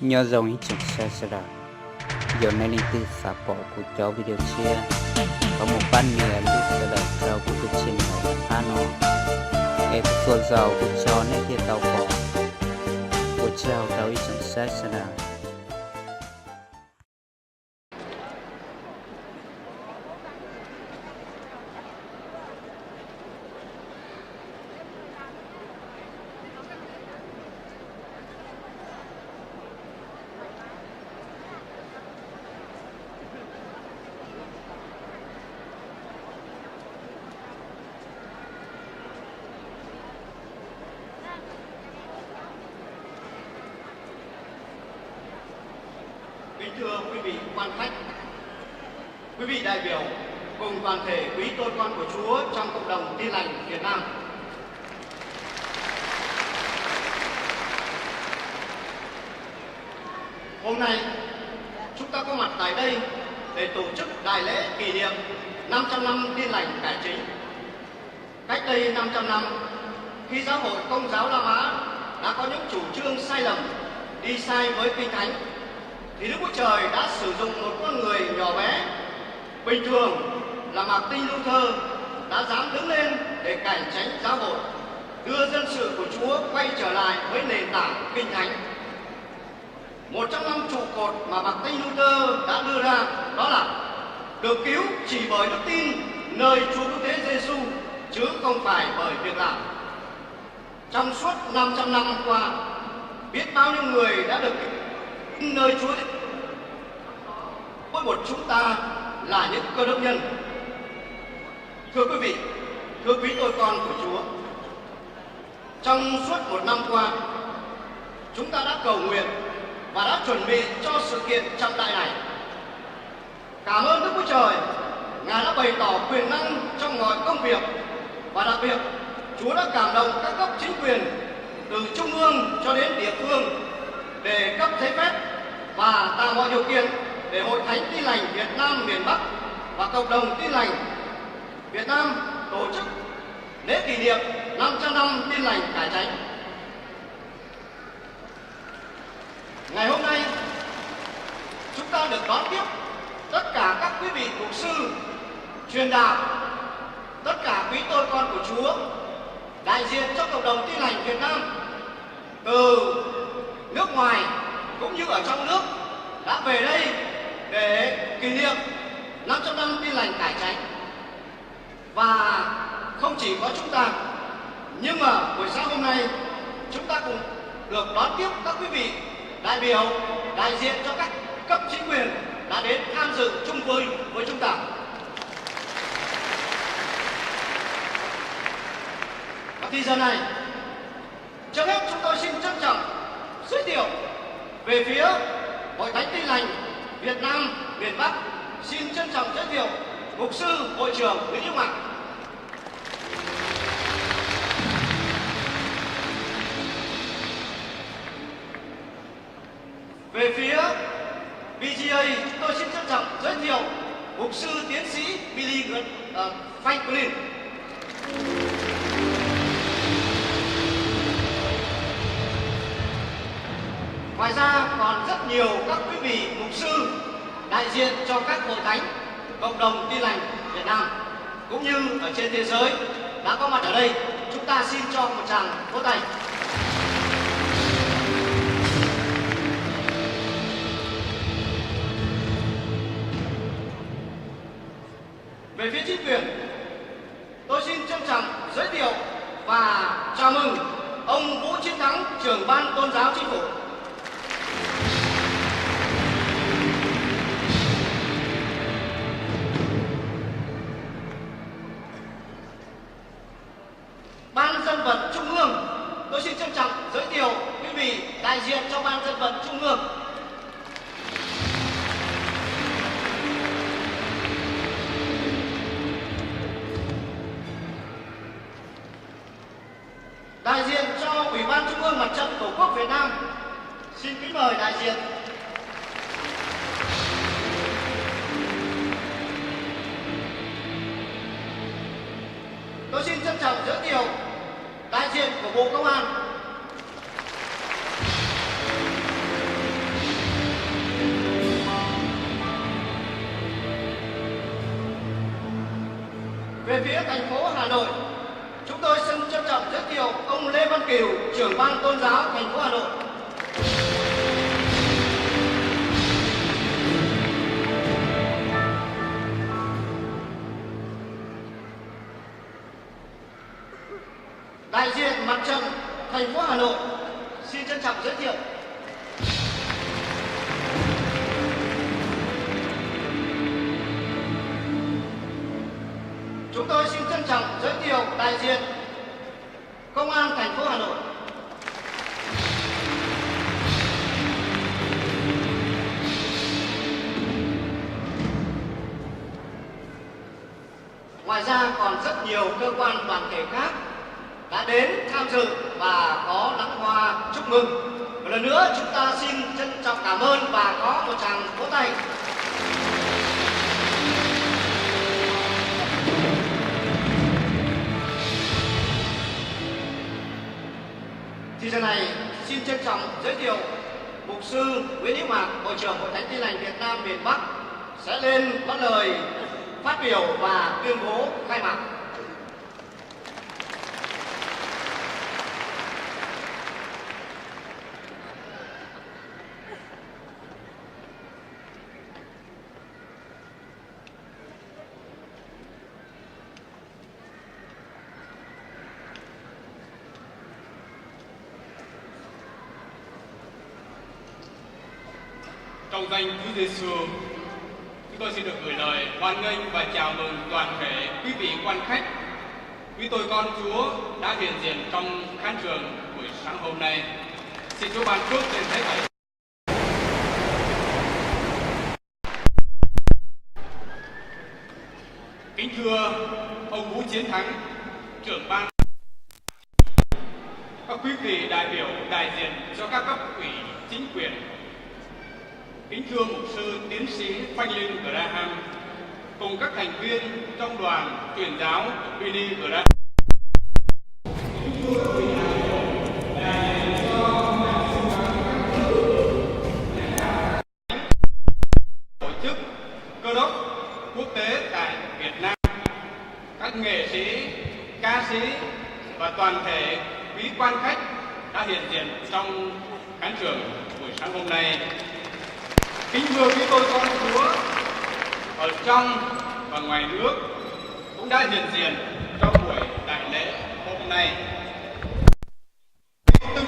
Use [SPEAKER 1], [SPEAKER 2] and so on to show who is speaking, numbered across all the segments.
[SPEAKER 1] nhớ dòng ý chụp xe xe đạp giờ này đi từ xã bỏ của cháu video chia có một ban nghề đi xe đạp cháu của tôi trên này hà nội em xua giàu của cháu này thì tàu bỏ của cháu ý chụp xe xe đạp.
[SPEAKER 2] Kính thưa quý vị quan khách, quý vị đại biểu cùng toàn thể quý tôi con của Chúa trong cộng đồng Tin lành Việt Nam. Hôm nay chúng ta có mặt tại đây để tổ chức đại lễ kỷ niệm 500 năm Tin lành cải chính. Cách đây 500 năm, khi giáo hội Công giáo La Mã đã có những chủ trương sai lầm, đi sai với Kinh Thánh, thì Đức Chúa Trời đã sử dụng một con người nhỏ bé, bình thường là Martin Luther đã dám đứng lên để cải tránh giáo hội, đưa dân sự của Chúa quay trở lại với nền tảng Kinh Thánh. Một trong năm trụ cột mà Martin Luther đã đưa ra đó là được cứu chỉ bởi đức tin nơi Chúa Cứu Thế Giêsu chứ không phải bởi việc làm. Trong suốt 500 năm qua, biết bao nhiêu người đã được nơi Chúa. Mỗi một chúng ta là những cơ đốc nhân. Thưa quý vị, thưa quý tôi con của Chúa, trong suốt một năm qua, chúng ta đã cầu nguyện và đã chuẩn bị cho sự kiện trọng đại này. Cảm ơn Đức Chúa Trời, Ngài đã bày tỏ quyền năng trong mọi công việc, và đặc biệt Chúa đã cảm động các cấp chính quyền từ trung ương cho đến địa phương để cấp giấy phép và tạo mọi điều kiện để Hội Thánh Tin lành Việt Nam miền Bắc và cộng đồng Tin lành Việt Nam tổ chức lễ kỷ niệm 500 năm Tin lành cải chánh. Ngày hôm nay, chúng ta được đón tiếp tất cả các quý vị mục sư, truyền đạo, tất cả quý tôi con của Chúa, đại diện cho cộng đồng Tin lành Việt Nam từ nước ngoài cũng như ở trong nước đã về đây để kỷ niệm 500 năm Tin lành cải chánh. Và không chỉ có chúng ta, nhưng mà buổi sáng hôm nay chúng ta cũng được đón tiếp các quý vị đại biểu đại diện cho các cấp chính quyền đã đến tham dự chung với chúng ta. Và thì giờ này, trước hết chúng tôi xin trân trọng giới thiệu về phía Hội Thánh Tin lành Việt Nam miền Bắc. Xin trân trọng giới thiệu mục sư hội trưởng Nguyễn Hữu Ngọc. Về phía BGA, tôi xin trân trọng giới thiệu mục sư tiến sĩ Billy Franklin. Ngoài ra còn rất nhiều các quý vị mục sư đại diện cho các hội thánh, cộng đồng Tin lành Việt Nam cũng như ở trên thế giới đã có mặt ở đây. Chúng ta xin cho một tràng vỗ tay. Về phía chính quyền, tôi xin trân trọng giới thiệu và chào mừng ông Vũ Chiến Thắng, trưởng ban tôn giáo chính phủ. Ban dân vận Trung ương, tôi xin trân trọng giới thiệu quý vị đại diện cho Ban dân vận Trung ương. Đại diện cho Ủy ban Trung ương Mặt trận Tổ quốc Việt Nam, xin kính mời đại diện. Tôi xin trân trọng giới thiệu đại diện của Bộ Công an. Về phía thành phố Hà Nội, chúng tôi xin trân trọng giới thiệu ông Lê Văn Kiều, trưởng ban tôn giáo thành phố Hà Nội. Đại diện Mặt trận thành phố Hà Nội xin trân trọng giới thiệu chúng tôi xin trân trọng giới thiệu đại diện Công an thành phố Hà Nội. Ngoài ra còn rất nhiều cơ quan đoàn thể khác đã đến tham dự và có lãng hoa chúc mừng. Một lần nữa chúng ta xin trân trọng cảm ơn và có một tràng vỗ tay. Thì giờ này xin trân trọng giới thiệu mục sư Nguyễn Hữu Mạc, Hội trưởng Hội Thánh Tin Lành Việt Nam miền Bắc sẽ lên có lời phát biểu và tuyên bố khai mạc.
[SPEAKER 3] Trong danh Chúa Giêsu, chúng tôi xin được gửi lời hoan nghênh và chào mừng toàn thể quý vị quan khách, quý tôi con Chúa đã hiện diện trong khán trường buổi sáng hôm nay. Xin Chúa ban phước trên thế thảy. Kính thưa ông Vũ Chiến Thắng, trưởng ban, các quý vị đại biểu đại diện cho các cấp ủy chính quyền, kính thưa mục sư tiến sĩ Franklin Graham cùng các thành viên trong đoàn truyền giáo của Billy Graham, tổ chức Cơ đốc quốc tế tại Việt Nam, các nghệ sĩ, ca sĩ và toàn thể quý quan khách đã hiện diện trong khán trường buổi sáng hôm nay. Kính thưa quý tôi con Chúa ở trong và ngoài nước cũng đã hiện diện trong buổi đại lễ hôm nay. Tưng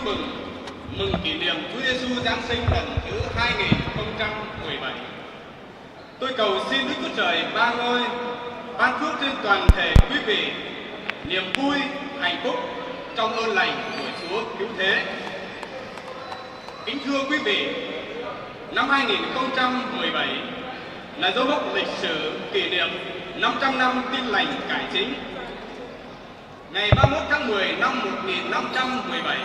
[SPEAKER 3] mừng kỷ niệm Chúa Giêsu Giáng sinh lần thứ 2017. Tôi cầu xin Đức Chúa Trời ba ngôi ban phước trên toàn thể quý vị niềm vui, hạnh phúc trong ơn lành của Chúa cứu thế. Kính thưa quý vị, năm 2017 là dấu mốc lịch sử kỷ niệm 500 năm Tin Lành Cải Chính. Ngày 31 tháng 10 năm 1517,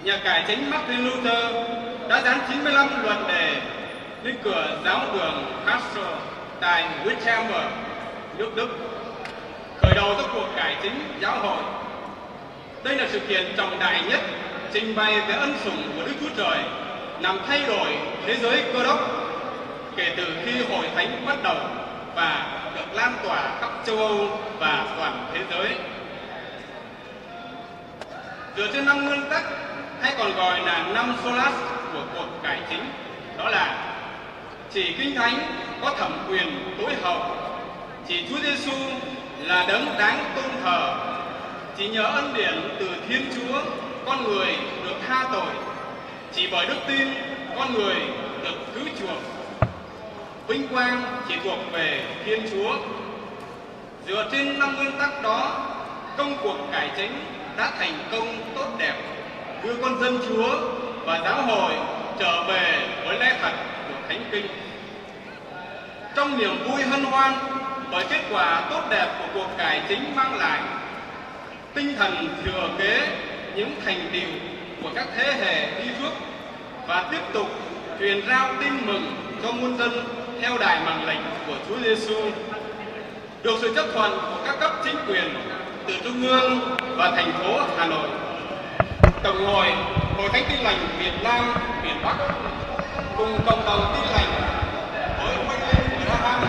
[SPEAKER 3] nhà cải chính Martin Luther đã dán 95 luận đề lên cửa giáo đường Kassel tại Wittenberg, nước Đức, khởi đầu cho cuộc cải chính giáo hội. Đây là sự kiện trọng đại nhất trình bày về ân sủng của Đức Chúa Trời làm thay đổi thế giới Cơ đốc kể từ khi hội thánh bắt đầu và được lan tỏa khắp châu Âu và toàn thế giới. Dựa trên 5 nguyên tắc hay còn gọi là 5 solas của cuộc cải chính, đó là chỉ Kinh Thánh có thẩm quyền tối hậu, chỉ Chúa Giêsu là đấng đáng tôn thờ, chỉ nhờ ân điển từ Thiên Chúa con người được tha tội, chỉ bởi đức tin con người được cứu chuộc, vinh quang chỉ thuộc về Thiên Chúa. Dựa trên 5 nguyên tắc đó, công cuộc cải chính đã thành công tốt đẹp, đưa con dân Chúa và giáo hội trở về với lẽ thật của Thánh Kinh. Trong niềm vui hân hoan bởi kết quả tốt đẹp của cuộc cải chính mang lại, tinh thần thừa kế những thành tựu của các thế hệ đi trước và tiếp tục truyền rao tin mừng cho muôn dân theo đài mạng lệnh của Chúa Giêsu, được sự chấp thuận của các cấp chính quyền từ trung ương và thành phố Hà Nội, Tổng hội Hội Thánh Tin Lành Việt Nam miền Bắc cùng cộng đồng Tin Lành với Franklin Graham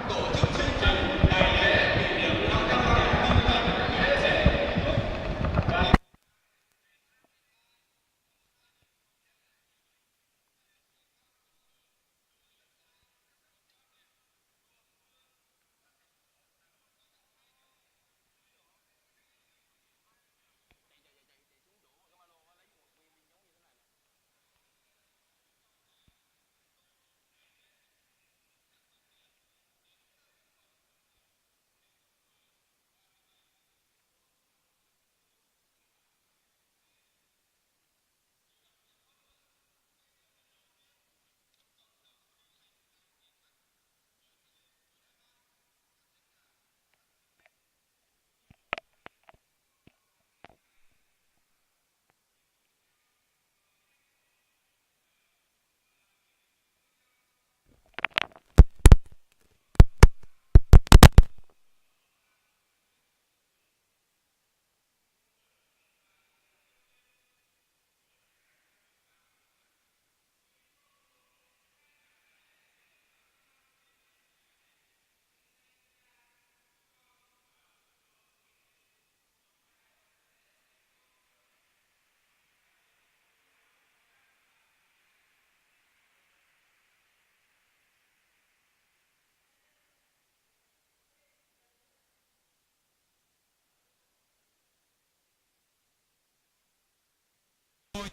[SPEAKER 3] tổ chức chương trình đại lễ kỷ niệm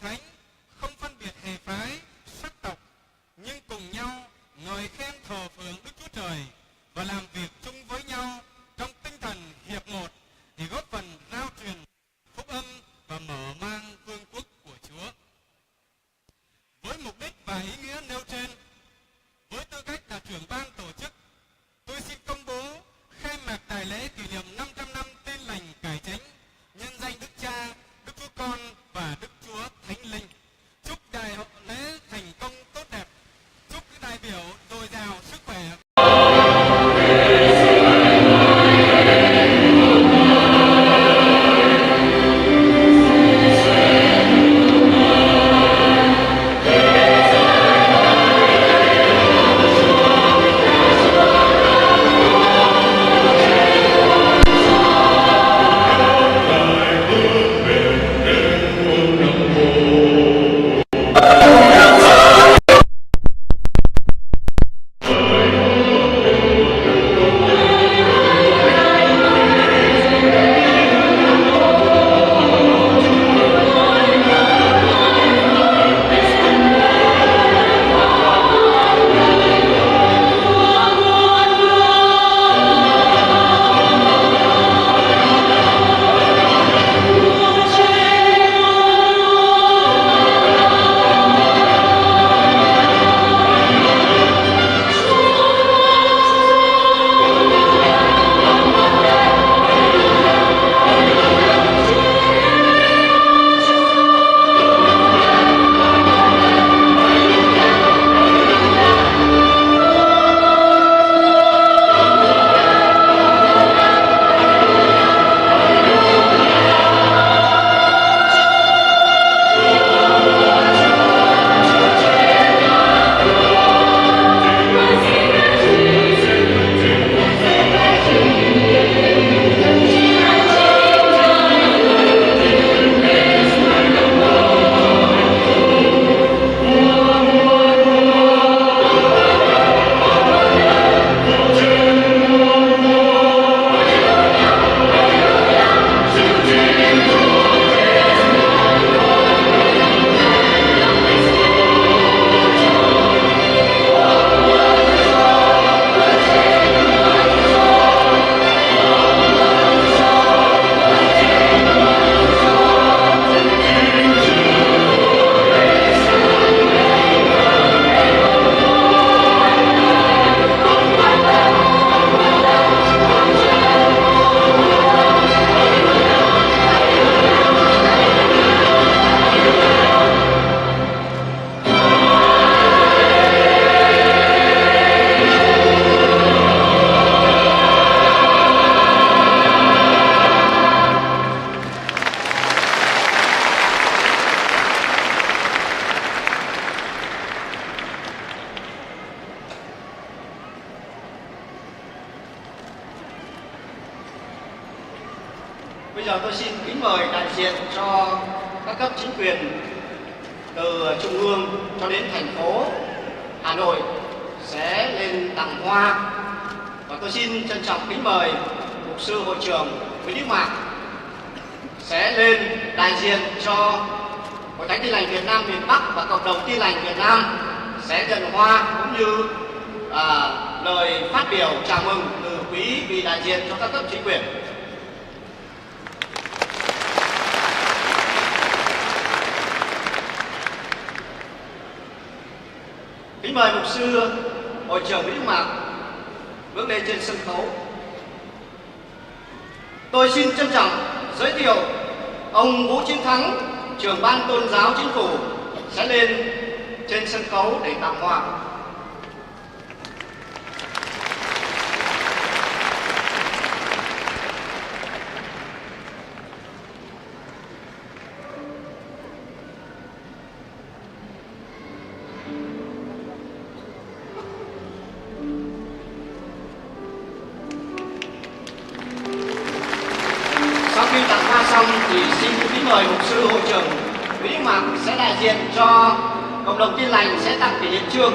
[SPEAKER 4] thánh không phân biệt hệ phái, sắc tộc, nhưng cùng nhau ngợi khen thờ phượng Đức Chúa Trời và làm việc chung với nhau trong tinh thần hiệp một để góp phần rao truyền phúc âm và mở mang vương quốc của Chúa. Với mục đích và ý nghĩa nêu trên, với tư cách là trưởng ban tổ chức, tôi xin công bố khai mạc đại lễ kỷ niệm 500 năm Tin Lành Cải Chính, nhân danh Đức Cha, Đức Chúa Con và Đức Chúa Thánh Linh. Chúc đại lễ thành công tốt đẹp. Chúc các đại biểu dồi dào sức khỏe.
[SPEAKER 2] Bây giờ tôi xin kính mời đại diện cho các cấp chính quyền từ trung ương cho đến thành phố Hà Nội sẽ lên tặng hoa, và tôi xin trân trọng kính mời mục sư hội trưởng Nguyễn Đức Mạc sẽ lên đại diện cho Hội Thánh Tin Lành Việt Nam miền Bắc và cộng đồng Tin Lành Việt Nam sẽ nhận hoa, cũng như lời phát biểu chào mừng từ quý vị đại diện cho các cấp chính quyền. Kính mời mục sư hội trưởng Nguyễn Đức Mạc bước lên trên sân khấu. Tôi xin trân trọng giới thiệu ông Vũ Chiến Thắng, trưởng ban tôn giáo chính phủ sẽ lên trên sân khấu để tặng hoa. Sau khi tặng hoa xong thì xin kính mời mục sư hội trưởng Nguyễn Đức Mạc sẽ đại diện cho cộng đồng Tin Lành sẽ tặng kỷ niệm chương.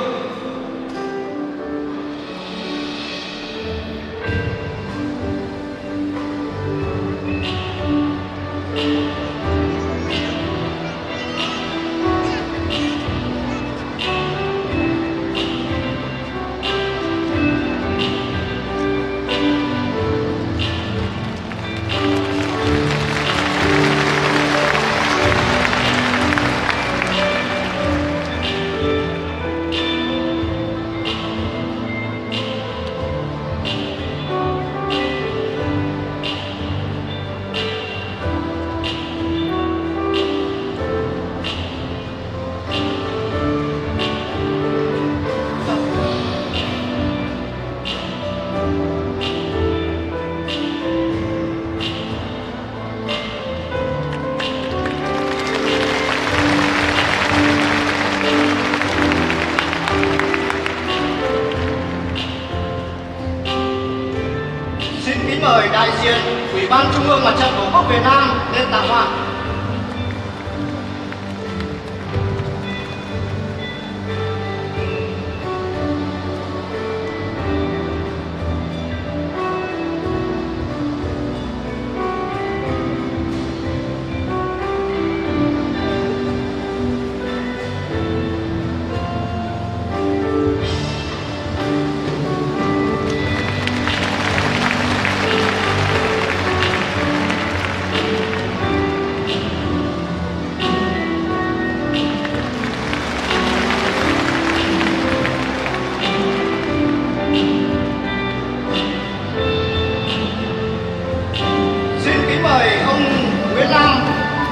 [SPEAKER 2] ban Trung ương Mặt trận Tổ quốc Việt Nam lên tặng hoa.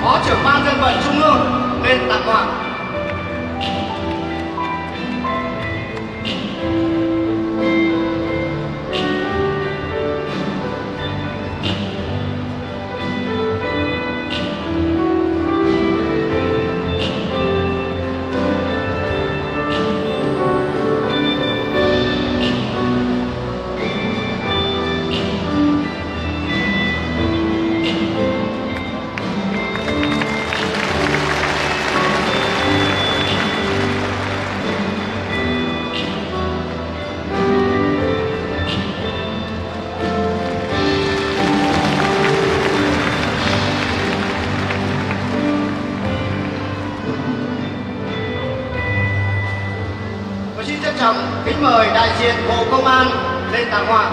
[SPEAKER 2] Phó trưởng ban dân vận Trung ương lên tặng hoa. Xin trân trọng kính mời đại diện Bộ Công an lên tặng hoa.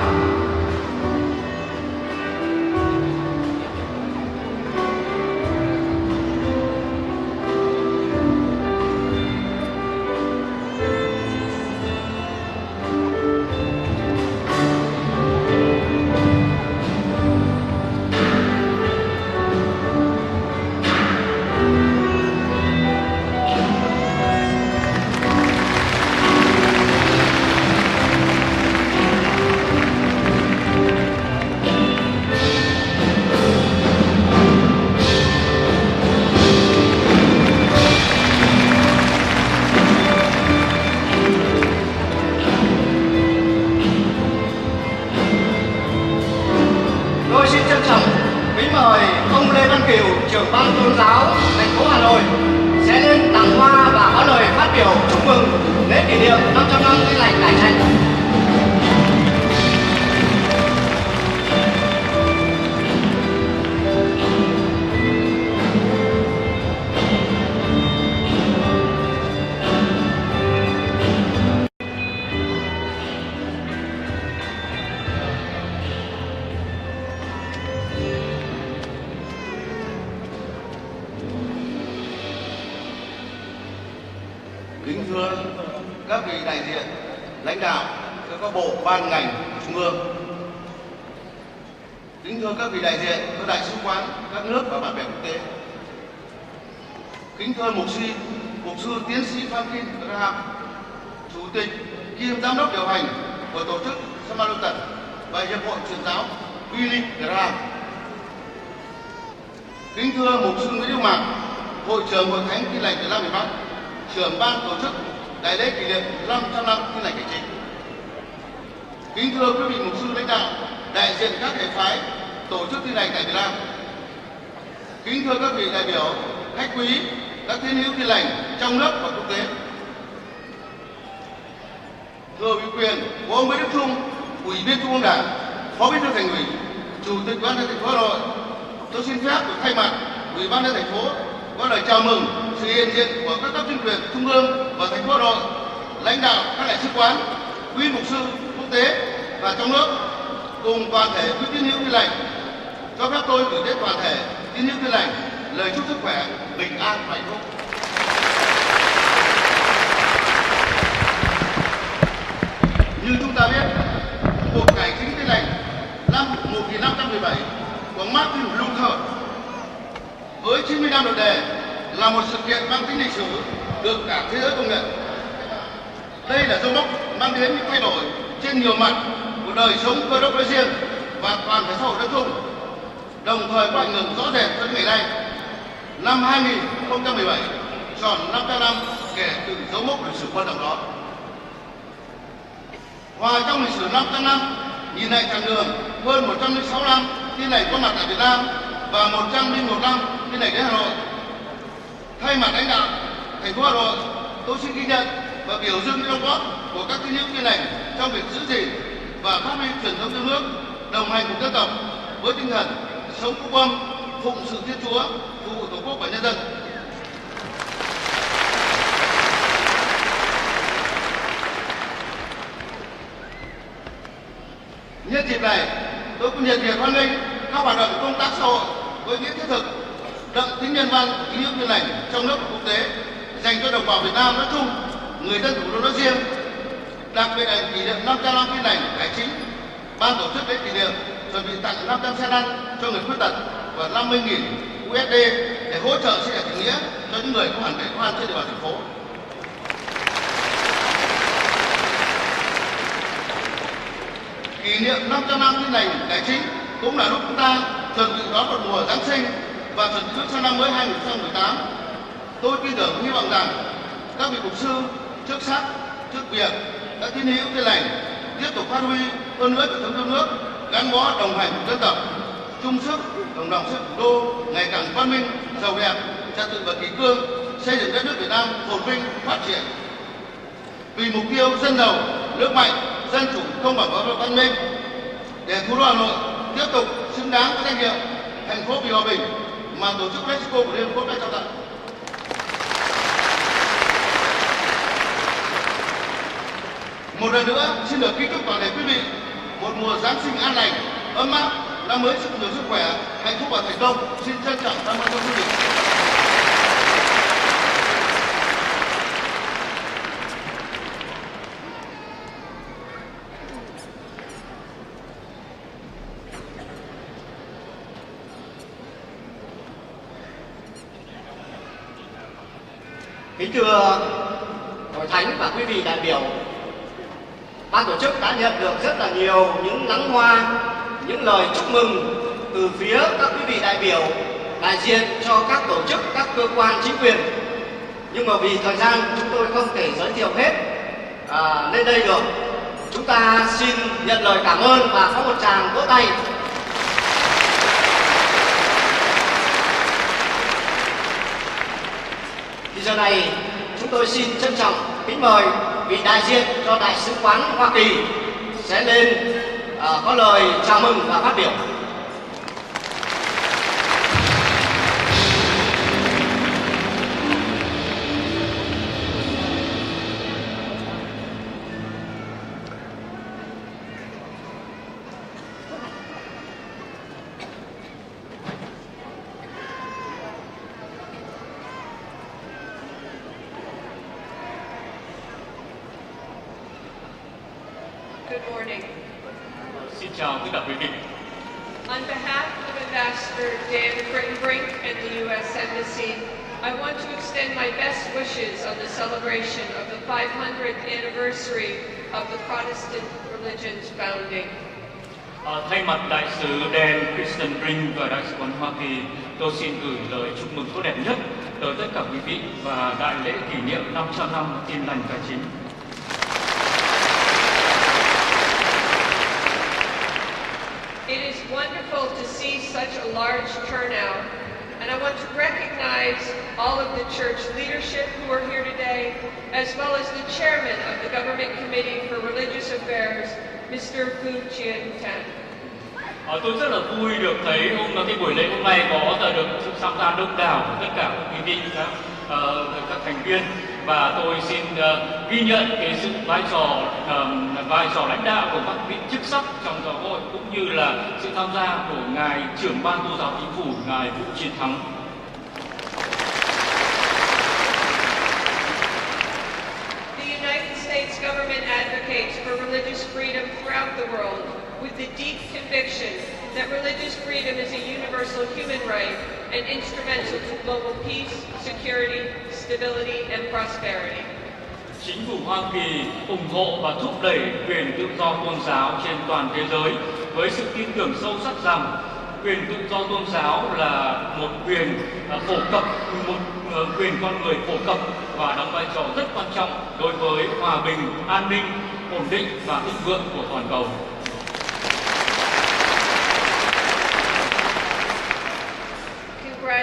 [SPEAKER 2] Xin trân trọng kính mời ông Lê Văn Kiều, trưởng ban tôn giáo thành phố Hà Nội sẽ lên tặng hoa và có lời phát biểu chúc mừng lễ kỷ niệm 500 năm Tin lành Cải Trạch.
[SPEAKER 5] Kính thưa các vị đại diện, lãnh đạo các bộ ban ngành trung ương, kính thưa các vị đại diện các đại sứ quán các nước và bạn bè quốc tế, kính thưa mục sư tiến sĩ Phan Kinh Graham, chủ tịch kiêm giám đốc điều hành của tổ chức Samaritan và hiệp hội truyền giáo Billy Graham, kính thưa mục sư Nguyễn Hữu Mạc, hội trưởng hội thánh Tin lành Việt Nam miền Bắc, trưởng ban tổ chức đại lễ kỷ niệm 500 năm Tin lành Cải Trạch. Kính thưa quý vị mục sư lãnh đạo, đại diện các hệ phái tổ chức Tin lành tại Việt Nam. Kính thưa các vị đại biểu, khách quý, các tín hữu Tin lành trong nước và quốc tế. Thưa ủy quyền của ông Nguyễn Đức Trung, Ủy viên Trung ương Đảng, Phó Bí thư Thành ủy, Chủ tịch Ủy ban nhân dân thành phố Hà Nội, tôi xin phép được thay mặt Ủy ban nhân dân thành phố có lời chào mừng sự hiện diện của các cấp chính quyền trung ương và thành phố Hà Nội, lãnh đạo các đại sứ quán, quý mục sư quốc tế và trong nước cùng toàn thể quý tín hữu Tin lành. Cho phép tôi gửi đến toàn thể tín hữu Tin lành lời chúc sức khỏe, bình an và hạnh phúc. Như chúng ta biết, cuộc cải chính Tin lành năm 1517 của Martin Luther với 90 năm đầu đề là một sự kiện mang tính lịch sử được cả thế giới công nhận. Đây là dấu mốc mang đến những thay đổi trên nhiều mặt của đời sống Cơ đốc nói riêng và toàn thể xã hội nói chung, đồng thời có ảnh hưởng rõ rệt đến ngày nay. Năm 2017 tròn 500 năm kể từ dấu mốc lịch sử quan trọng đó. Hòa trong lịch sử 500 năm, nhìn lại chặng đường hơn 106 năm tin lành có mặt tại Việt Nam và 101 năm tin lành đến Hà Nội. Thay mặt lãnh đạo thành phố Hà Nội, tôi xin ghi nhận và biểu dương những đóng góp của các tín hữu tin lành trong việc giữ gìn và phát huy truyền thống yêu nước, đồng hành cùng dân tộc với tinh thần sống quốc âm, phụng sự Thiên Chúa, phục vụ Tổ quốc và nhân dân. Nhân dịp này, tôi cũng nhiệt liệt hoan nghênh các hoạt động công tác xã hội với nghĩa thiết thực, đậm tính nhân văn của tín hữu tin lành trong nước và quốc tế dành cho đồng bào Việt Nam nói chung, người dân thủ đô nói riêng. Đặc biệt là kỷ niệm 500 năm tin lành cải chính, ban tổ chức lễ kỷ niệm chuẩn bị tặng 500 xe lăn cho người khuyết tật và 50.000 USD để hỗ trợ sinh hoạt tình nghĩa cho những người có hoàn cảnh khó khăn trên địa bàn thành phố. Kỷ niệm 500 năm tin lành cải chính cũng là lúc chúng ta chuẩn bị đón một mùa Giáng sinh và chuẩn bị bước sang năm mới 2018. Tôi tin tưởng hy vọng rằng các vị mục sư, chức sắc, chức việc, các tín hữu tin lành tiếp tục phát huy hơn nữa truyền thống yêu nước, gắn bó đồng hành cùng dân tộc, chung sức đồng lòng xây thủ đô ngày càng văn minh, giàu đẹp, trật tự và kỷ cương, xây dựng đất nước Việt Nam phồn vinh, phát triển. Vì mục tiêu dân giàu, nước mạnh, dân chủ, công bằng và văn minh, để thủ đô Hà Nội tiếp tục xứng đáng với danh hiệu thành phố vì hòa bình mà tổ chức Mexico của Liên Hợp Quốc đã trao tặng. Một lần nữa, xin được kính chúc toàn thể quý vị một mùa Giáng sinh an lành, ấm áp, năm mới nhiều sức khỏe, hạnh phúc và thành công. Xin trân trọng cảm ơn quý vị.
[SPEAKER 2] Kính thưa hội thánh và quý vị đại biểu, ban tổ chức đã nhận được rất là nhiều những nắng hoa, những lời chúc mừng từ phía các quý vị đại biểu đại diện cho các tổ chức, các cơ quan chính quyền. Nhưng mà vì thời gian chúng tôi không thể giới thiệu hết lên đây được. Chúng ta xin nhận lời cảm ơn và có một tràng vỗ tay. Thì giờ này chúng tôi xin trân trọng kính mời vị đại diện cho Đại sứ quán Hoa Kỳ sẽ lên có lời chào mừng và phát biểu.
[SPEAKER 6] Good morning.
[SPEAKER 3] Xin chào tất cả quý vị.
[SPEAKER 6] On behalf of Ambassador Dan Frittenbrink and the U.S. Embassy, I want to extend my best wishes on the celebration of the 500th anniversary of the Protestant religion's founding.
[SPEAKER 3] Thay mặt Đại sứ Dan Frittenbrink và Đại sứ quán Hoa Kỳ, tôi xin gửi lời chúc mừng tốt đẹp nhất tới tất cả quý vị và đại lễ kỷ niệm 500 năm Tin lành cải chính.
[SPEAKER 6] It is wonderful to see such a large turnout, and I want to recognize all of the church leadership who are here today, as well as the chairman of the Government Committee for Religious Affairs, Mr. Fu Chien-tan.
[SPEAKER 3] Tôi rất là vui được thấy cái buổi lễ hôm nay có được sự tham gia đông đảo của tất cả quý vị các thành viên, và tôi xin ghi nhận cái sự vai trò lãnh đạo của các vị chức sắc trong giáo hội, cũng như là sự tham gia của ngài trưởng ban tôn giáo chính phủ, ngài Vũ Chiến Thắng.
[SPEAKER 6] The United States government advocates for religious freedom throughout the world with the deep conviction that religious freedom is a universal human right and instrumental to global peace, security, stability, and prosperity.
[SPEAKER 3] Chính phủ Hoa Kỳ ủng hộ và thúc đẩy quyền tự do tôn giáo trên toàn thế giới với sự tin tưởng sâu sắc rằng quyền tự do tôn giáo là một quyền phổ cập, một quyền con người phổ cập và đóng vai trò rất quan trọng đối với hòa bình, an ninh, ổn định và thịnh vượng của toàn cầu.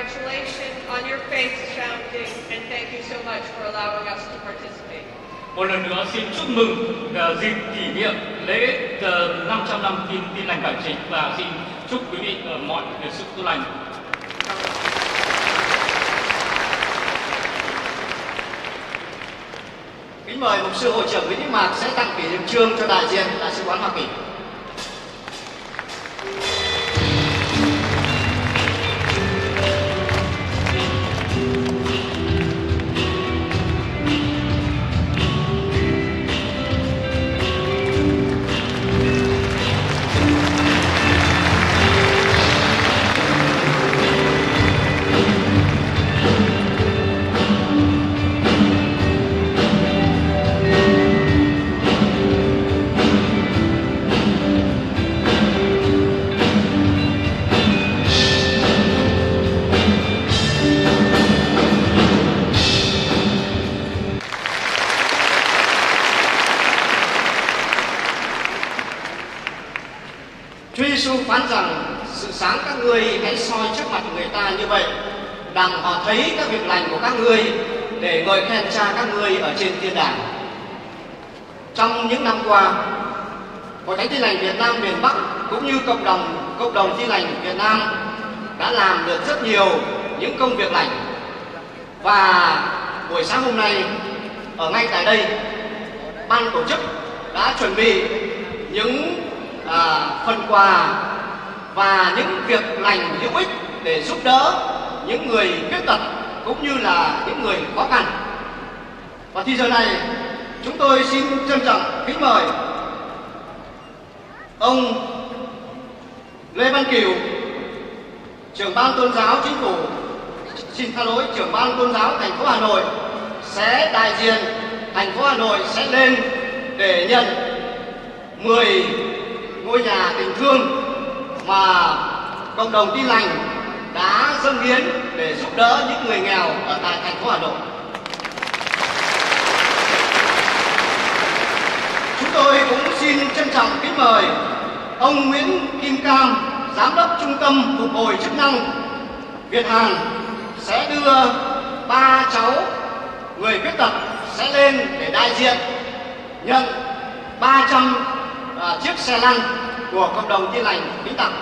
[SPEAKER 6] congratulations on your faith's founding, and thank you so much for allowing us to participate.
[SPEAKER 3] Một lần nữa xin chúc mừng dịp kỷ niệm lễ 500 năm tin lành cải chính và xin chúc quý vị mọi sự tốt lành.
[SPEAKER 2] Kính mời mục sư hội trưởng Nguyễn Đức Mạc sẽ tặng kỷ niệm chương cho đại diện Đại sứ quán Hoa Kỳ. Chúa Giêsu phán rằng sự sáng các ngươi hãy soi trước mặt người ta như vậy, đặng họ thấy các việc lành của các ngươi để ngợi khen Cha các ngươi ở trên thiên đàng. Trong những năm qua, Hội Thánh Tin lành Việt Nam miền Bắc cũng như cộng đồng Tin lành Việt Nam đã làm được rất nhiều những công việc lành. Và buổi sáng hôm nay ở ngay tại đây, ban tổ chức đã chuẩn bị những phần quà và những việc lành hữu ích để giúp đỡ những người khuyết tật cũng như là những người khó khăn. Và thì giờ này chúng tôi xin trân trọng kính mời ông Lê Văn Cửu, trưởng ban tôn giáo chính phủ, trưởng ban tôn giáo thành phố Hà Nội sẽ đại diện thành phố Hà Nội sẽ lên để nhận 10 ngôi nhà tình thương mà cộng đồng Tin lành đã dâng hiến để giúp đỡ những người nghèo ở tại thành phố Hà Nội. Chúng tôi cũng xin trân trọng kính mời ông Nguyễn Kim Cam, giám đốc trung tâm phục hồi chức năng Việt Hàn sẽ đưa 3 cháu người khuyết tật sẽ lên để đại diện nhận 300 chiếc xe lăn của cộng đồng Tin lành kính tặng.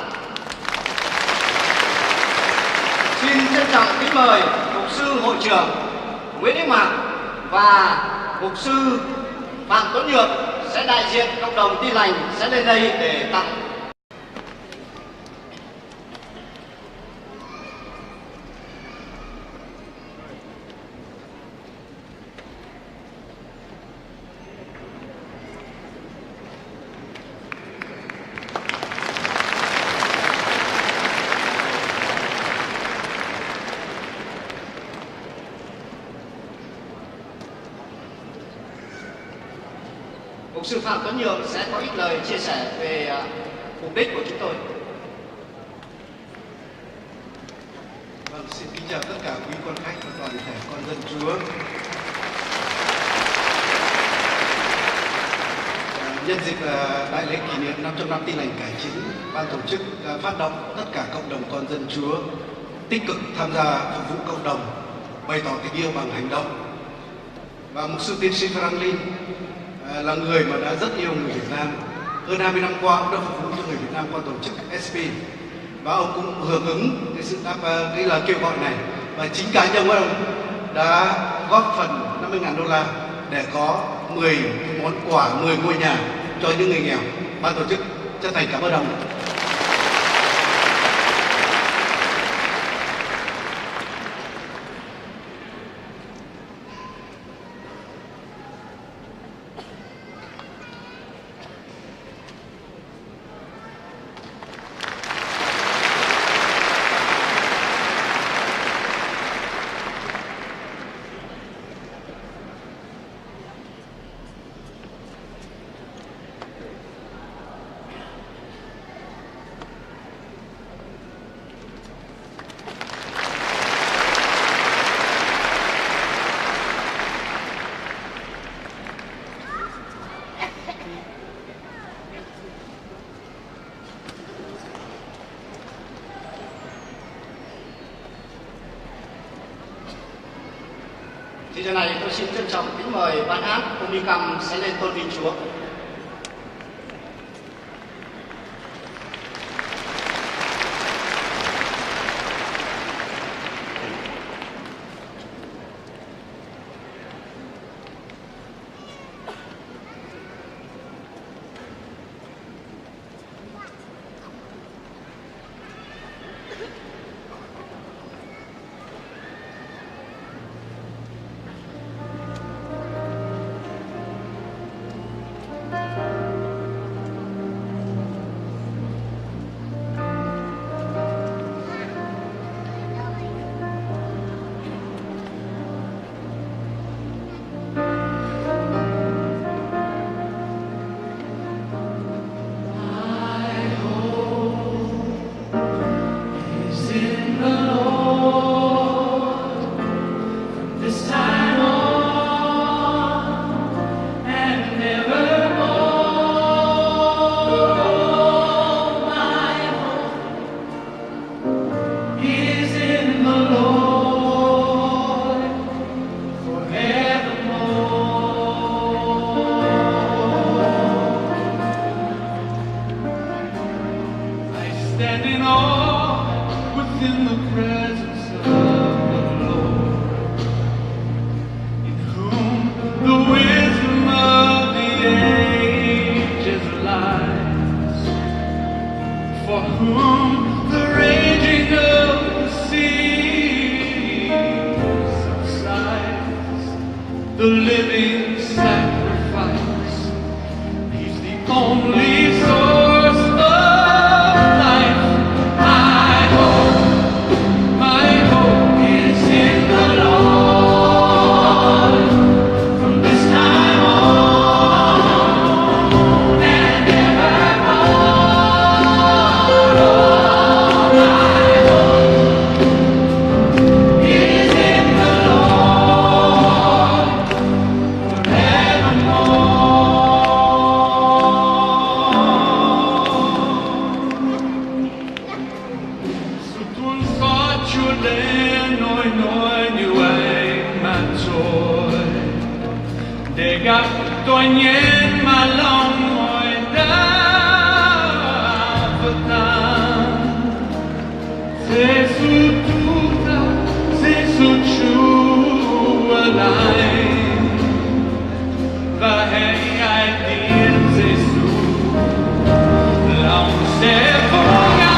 [SPEAKER 2] Xin trân trọng kính mời mục sư hội trưởng Nguyễn Đức Mạc và mục sư Phạm Tuấn Nhược sẽ đại diện cộng đồng Tin lành sẽ lên đây để tặng. Mục sư Phạm Tuấn Nhược sẽ có ít lời chia sẻ về mục đích của chúng tôi.
[SPEAKER 7] Vâng, xin kính chào tất cả quý quan khách và toàn thể con dân Chúa. Nhân dịp đại lễ kỷ niệm 500 năm Tin lành cải chính, ban tổ chức đã phát động tất cả cộng đồng con dân Chúa tích cực tham gia phục vụ cộng đồng, bày tỏ tình yêu bằng hành động. Và mục sư tiến sĩ Franklin là người mà đã rất yêu người Việt Nam. Hơn 20 năm qua ông đã phục vụ cho người Việt Nam qua tổ chức SP và ông cũng hưởng ứng cái lời kêu gọi này, và chính cá nhân ông đã góp phần $50.000 để có 10 món quà, 10 ngôi nhà cho những người nghèo. Ban tổ chức chân thành cảm ơn ông.
[SPEAKER 2] Thì giờ này tôi xin trân trọng kính mời ban hát cùng đi cầm sẽ lên tôn vinh Chúa.
[SPEAKER 3] Standing all within the presence of the Lord, in whom the wisdom of the ages lies, for whom the raging of the seas subsides, the living sacrifice. He's the only source of life. My hope is in the Lord. From this time on and evermore, my hope is in the Lord forevermore. Sự thương xót Chúa đến nỗi như vậy mà thôi, để gặp tôi nhén mà lòng ngồi đã vỡ tan. Giêsu chúng ta, Giêsu Chúa lại, và hãy ai tin Giêsu lòng sẽ vô ngã.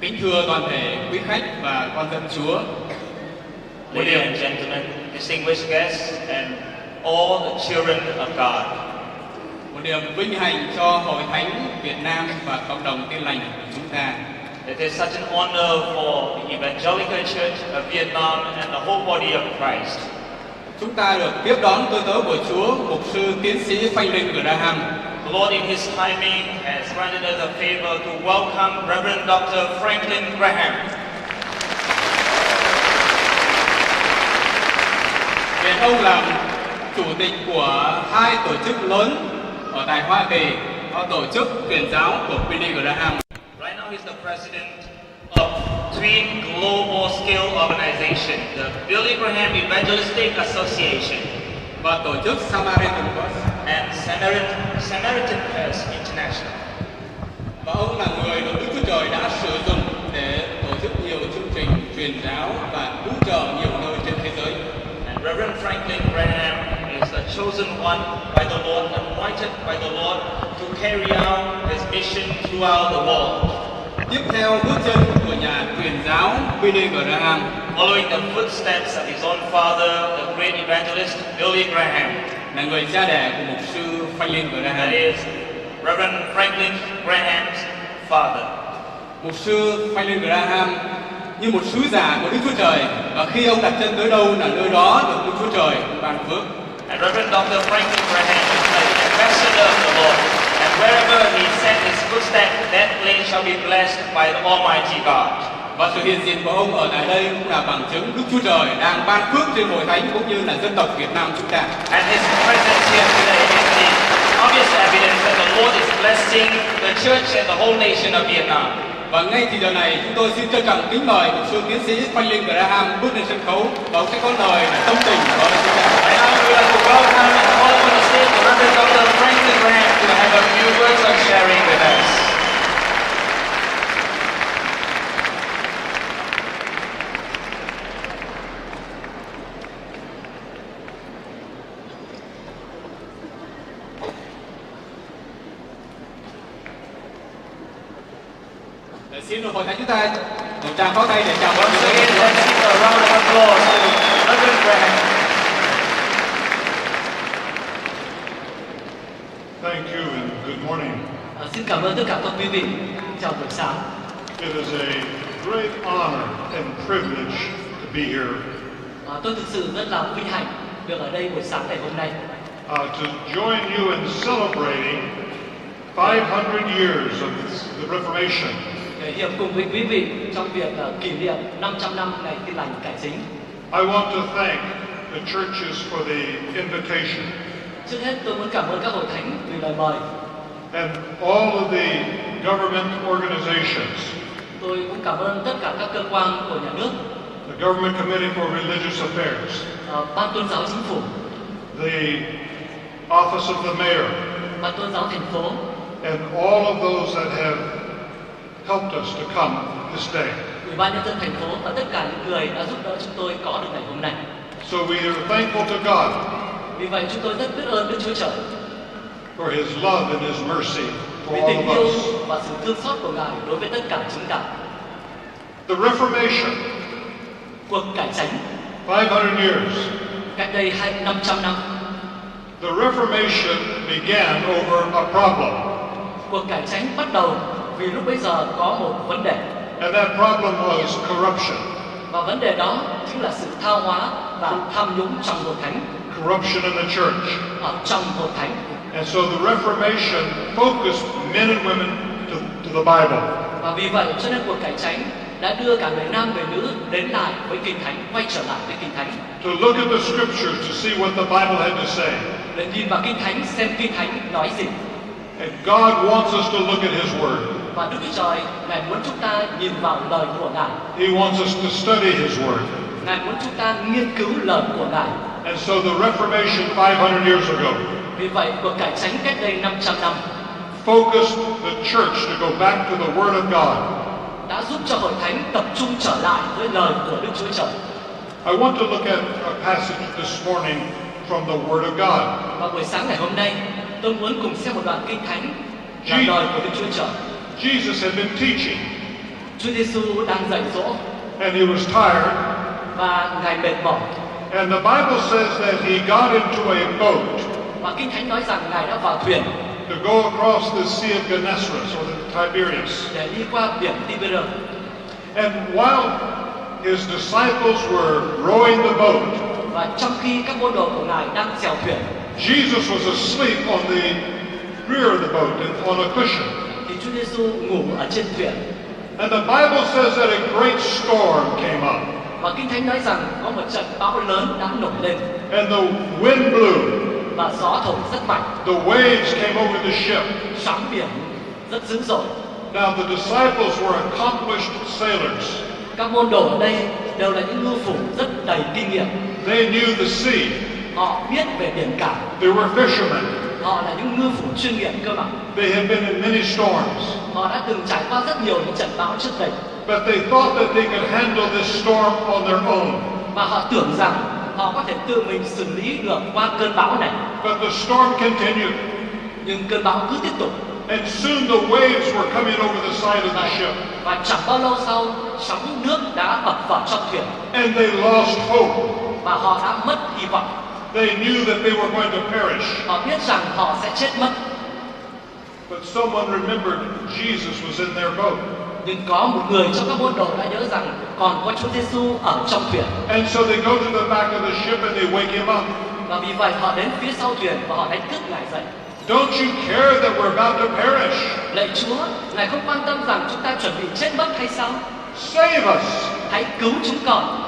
[SPEAKER 3] Kính thưa toàn thể quý khách và con dân Chúa,
[SPEAKER 8] Ladies and gentlemen, distinguished guests, and all the children of God.
[SPEAKER 3] một niềm vinh hạnh cho Hội Thánh Việt Nam và cộng đồng Tin Lành của chúng ta.
[SPEAKER 8] It is such an honor for the Evangelical Church of Vietnam and the whole body of Christ
[SPEAKER 3] Chúng ta được tiếp đón tôi tớ của Chúa, mục sư tiến sĩ Phanh Linh Graham.
[SPEAKER 8] The Lord in His timing has granted us a favor to welcome Reverend Dr. Franklin Graham.
[SPEAKER 3] ông làm chủ tịch của hai tổ chức lớn ở tại Hoa Kỳ, tổ chức truyền giáo của Billy Graham.
[SPEAKER 8] Right now he's the president of three global scale organizations, the Billy Graham Evangelistic Association
[SPEAKER 3] và tổ chức Samaritan Purse.
[SPEAKER 8] and Samaritan Purse International.
[SPEAKER 3] Và ông là người được Đức Chúa Trời đã sử dụng để tổ chức nhiều chương trình truyền giáo và cứu trợ nhiều nơi trên thế giới.
[SPEAKER 8] And Reverend Franklin Graham is the chosen one by the Lord, anointed by the Lord to carry out his mission throughout the world.
[SPEAKER 3] Tiếp theo bước chân của nhà truyền giáo Billy Graham,
[SPEAKER 8] Following the footsteps of his own father, the great evangelist Billy Graham,
[SPEAKER 3] là người cha đẻ của mục sư Franklin Graham.
[SPEAKER 8] that is Reverend Franklin Graham's father.
[SPEAKER 3] Mục sư Franklin Graham như một sứ giả của Đức Chúa Trời, và khi ông đặt chân tới đâu là nơi đó được Đức Chúa Trời ban phước.
[SPEAKER 8] And Reverend Dr. Franklin Graham is an ambassador of the Lord, and wherever he set his footsteps, that place shall be blessed by the Almighty God.
[SPEAKER 3] Và sự hiện diện của ông ở tại đây cũng là bằng chứng Đức Chúa Trời đang ban phước trên hội thánh cũng như là dân tộc Việt Nam chúng ta.
[SPEAKER 8] And his presence here today is the obvious evidence that the Lord is blessing the church and the whole nation of Vietnam.
[SPEAKER 3] Và ngay thì giờ này chúng tôi xin trân trọng kính mời mục sư tiến sĩ Franklin Graham bước lên sân khấu và ông sẽ có lời để tâm tình của chúng ta.
[SPEAKER 8] Right now we would like to welcome and call upon the stage the Reverend Dr. Franklin Graham to have a few words of sharing with us.
[SPEAKER 3] Xin hội thánh chúng ta một tràng pháo tay để chào đón
[SPEAKER 8] Once again, let's give a round of applause to Reverend Graham.
[SPEAKER 5] Thank you and good morning.
[SPEAKER 9] Xin cảm ơn tất cả các quý vị. Chào buổi sáng.
[SPEAKER 5] It is a great honor and privilege to be here
[SPEAKER 9] Tôi thực sự rất là vinh hạnh được ở đây buổi sáng ngày hôm nay.
[SPEAKER 5] to join you in celebrating 500 years of the Reformation.
[SPEAKER 9] Để hiệp cùng với quý vị trong việc kỷ niệm 500 năm ngày Tin lành cải chính.
[SPEAKER 5] I want to thank the churches for the invitation
[SPEAKER 9] Trước hết tôi muốn cảm ơn các hội thánh vì lời mời.
[SPEAKER 5] and all of the government organizations,
[SPEAKER 9] Tôi cũng cảm ơn tất cả các cơ quan của nhà nước,
[SPEAKER 5] the Government Committee for Religious Affairs,
[SPEAKER 9] ban tôn giáo chính phủ,
[SPEAKER 5] the Office of the Mayor,
[SPEAKER 9] ban tôn giáo thành phố
[SPEAKER 5] and all of those that have helped us to come this day.
[SPEAKER 9] Ủy ban nhân dân thành phố và tất cả những người đã giúp đỡ chúng tôi có được ngày hôm nay.
[SPEAKER 5] So we are thankful to God
[SPEAKER 9] Vì vậy chúng tôi rất biết ơn Đức Chúa Trời
[SPEAKER 5] for His love and His mercy for
[SPEAKER 9] vì
[SPEAKER 5] all
[SPEAKER 9] tình
[SPEAKER 5] of
[SPEAKER 9] yêu
[SPEAKER 5] us.
[SPEAKER 9] và sự thương xót của Ngài đối với tất cả chúng ta.
[SPEAKER 5] The Reformation,
[SPEAKER 9] Cuộc cải chánh
[SPEAKER 5] 500 years.
[SPEAKER 9] cách đây 500 năm.
[SPEAKER 5] The Reformation began over a problem,
[SPEAKER 9] Cuộc cải chánh bắt đầu vì lúc bấy giờ có một vấn đề,
[SPEAKER 5] and that problem was corruption.
[SPEAKER 9] và vấn đề đó chính là sự tha hóa và tham nhũng trong hội thánh,
[SPEAKER 5] Corruption in the church.
[SPEAKER 9] ở trong hội thánh.
[SPEAKER 5] And so the Reformation focused men and women to the Bible.
[SPEAKER 9] Và vì vậy cho nên cuộc cải chánh đã đưa cả người nam người nữ đến lại với Kinh Thánh, quay trở lại với Kinh Thánh,
[SPEAKER 5] To look at the scriptures to see what the Bible had to say.
[SPEAKER 9] để nhìn vào Kinh Thánh xem Kinh Thánh nói gì.
[SPEAKER 5] And God wants us to look at His Word.
[SPEAKER 9] Và Đức Chúa Trời Ngài muốn chúng ta nhìn vào lời của Ngài.
[SPEAKER 5] He wants us to study His Word.
[SPEAKER 9] Ngài muốn chúng ta nghiên cứu lời của Ngài.
[SPEAKER 5] And so the Reformation 500 years ago
[SPEAKER 9] Vì vậy cuộc cải chánh cách đây 500 năm
[SPEAKER 5] focused the church to go back to the Word of God.
[SPEAKER 9] đã giúp cho hội thánh tập trung trở lại với lời của Đức Chúa Trời.
[SPEAKER 5] I want to look at a passage this morning from the Word of God.
[SPEAKER 9] Và buổi sáng ngày hôm nay, tôi muốn cùng xem một đoạn Kinh Thánh là
[SPEAKER 5] Jesus.
[SPEAKER 9] lời của Đức Chúa Trời.
[SPEAKER 5] Jesus had been teaching,
[SPEAKER 9] Chúa Giêsu đang dạy dỗ
[SPEAKER 5] and he was tired.
[SPEAKER 9] và Ngài mệt mỏi.
[SPEAKER 5] And the Bible says that he got into a boat
[SPEAKER 9] Và Kinh Thánh nói rằng Ngài đã vào thuyền
[SPEAKER 5] to go across the Sea of Gennesaret, or the Tiberias.
[SPEAKER 9] để đi qua biển Tiber.
[SPEAKER 5] And while his disciples were rowing the boat,
[SPEAKER 9] Và trong khi các môn đồ của Ngài đang chèo thuyền,
[SPEAKER 5] Jesus was asleep on the rear of the boat on a cushion.
[SPEAKER 9] thì Chúa Giêsu ngủ ở trên thuyền.
[SPEAKER 5] And the Bible says that a great storm came up.
[SPEAKER 9] Và Kinh Thánh nói rằng có một trận bão lớn đã nổi lên
[SPEAKER 5] and the wind blew.
[SPEAKER 9] và gió thổi rất mạnh,
[SPEAKER 5] The waves came over the ship.
[SPEAKER 9] sóng biển rất dữ dội.
[SPEAKER 5] Now the disciples were accomplished sailors.
[SPEAKER 9] Các môn đồ ở đây đều là những ngư phủ rất đầy kinh nghiệm.
[SPEAKER 5] They knew the sea.
[SPEAKER 9] Họ biết về biển cả.
[SPEAKER 5] They were fishermen.
[SPEAKER 9] Họ là những ngư phủ chuyên nghiệp cơ mà.
[SPEAKER 5] They had been in many storms.
[SPEAKER 9] Họ đã từng trải qua rất nhiều những trận bão trước đây.
[SPEAKER 5] But they thought that they could handle this storm on their own.
[SPEAKER 9] Và họ tưởng rằng họ có thể tự mình xử lý được qua cơn bão này.
[SPEAKER 5] But the storm continued.
[SPEAKER 9] Nhưng cơn bão cứ tiếp tục.
[SPEAKER 5] And soon the waves were coming over the side of the ship.
[SPEAKER 9] Và chẳng bao lâu sau, sóng nước đã ập vào trong thuyền.
[SPEAKER 5] And they lost hope.
[SPEAKER 9] Và họ đã mất hy vọng.
[SPEAKER 5] They knew that they were going to perish.
[SPEAKER 9] Họ biết rằng họ sẽ chết mất.
[SPEAKER 5] But someone remembered Jesus was in their boat.
[SPEAKER 9] Nhưng có một người trong các môn đồ đã nhớ rằng còn có Chúa Giêsu ở trong thuyền.
[SPEAKER 5] And so they go to the back of the ship and they wake him up.
[SPEAKER 9] Và vì vậy họ đến phía sau thuyền và họ đánh thức Ngài dậy.
[SPEAKER 5] Don't you care that we're about to perish?
[SPEAKER 9] Lạy Chúa, Ngài không quan tâm rằng chúng ta chuẩn bị chết mất hay sao?
[SPEAKER 5] Save us!
[SPEAKER 9] Hãy cứu chúng con.